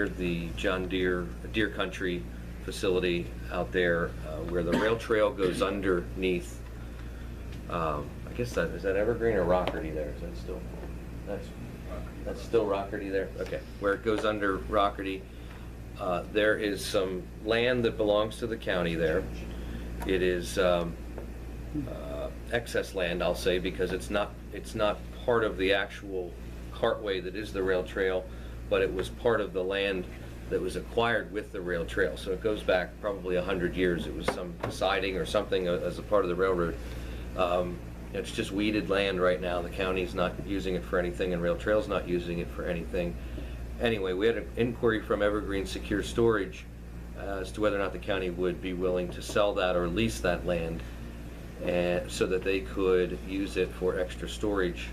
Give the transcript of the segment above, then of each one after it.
the John Deere Country facility out there where the rail trail goes underneath. I guess is that Evergreen or Rockerty there? Is that still? That's still Rockerty there? Okay. Where it goes under Rockerty, there is some land that belongs to the county there. It is excess land, I'll say, because it's not part of the actual cartway that is the rail trail, but it was part of the land that was acquired with the rail trail. So it goes back probably 100 years. It was some siding or something as a part of the railroad. It's just weeded land right now. The county's not using it for anything, and rail trail's not using it for anything. Anyway, we had an inquiry from Evergreen Secure Storage as to whether or not the county would be willing to sell that or lease that land, so that they could use it for extra storage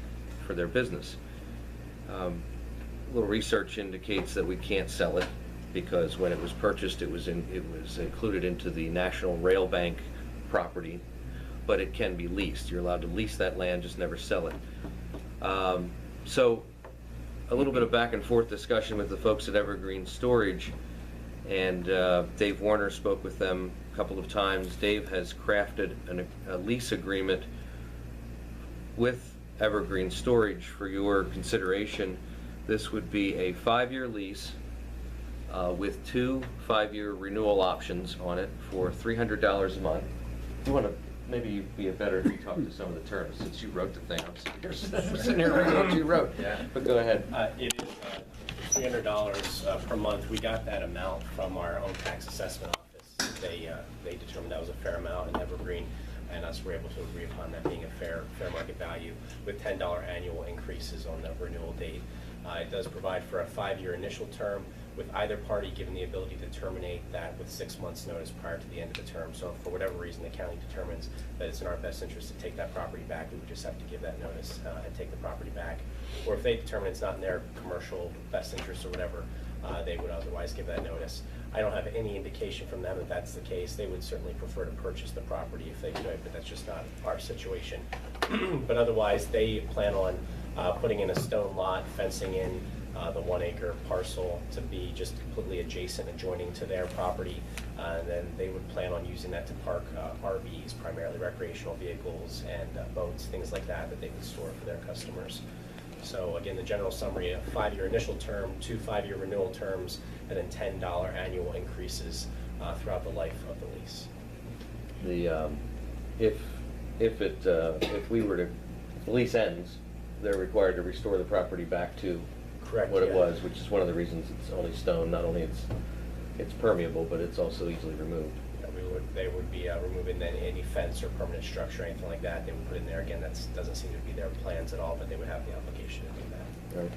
for their business. A little research indicates that we can't sell it because when it was purchased, it was included into the National Rail Bank property, but it can be leased. You're allowed to lease that land, just never sell it. So a little bit of back and forth discussion with the folks at Evergreen Storage, and Dave Warner spoke with them a couple of times. Dave has crafted a lease agreement with Evergreen Storage for your consideration. This would be a 5-year lease with 2 5-year renewal options on it for $300 a month. You want to maybe be better if you talk to some of the terms, since you wrote the thing. I'm sitting here reading what you wrote. Yeah. But go ahead. It is $300 per month. We got that amount from our own tax assessment office. They determined that was a fair amount, and Evergreen and us were able to agree upon that being a fair market value with $10 annual increases on the renewal date. It does provide for a 5-year initial term, with either party given the ability to terminate that with 6 months notice prior to the end of the term. So if for whatever reason the county determines that it's in our best interest to take that property back, we would just have to give that notice and take the property back. Or if they determine it's not in their commercial best interest or whatever, they would otherwise give that notice. I don't have any indication from them that that's the case. They would certainly prefer to purchase the property if they could, but that's just not our situation. But otherwise, they plan on putting in a stone lot, fencing in the 1-acre parcel to be just completely adjacent, adjoining to their property. And then they would plan on using that to park RVs, primarily recreational vehicles, and boats, things like that they would store for their customers. So again, the general summary: a 5-year initial term, 2 5-year renewal terms, and then $10 annual increases throughout the life of the lease. If the lease ends, they're required to restore the property back to Correct, what it yeah. was, which is one of the reasons it's only stone. Not only it's permeable, but it's also easily removed. Yeah, they would be removing any fence or permanent structure or anything like that. They would put in there. Again, that doesn't seem to be their plans at all, but they would have the obligation to do that. Right.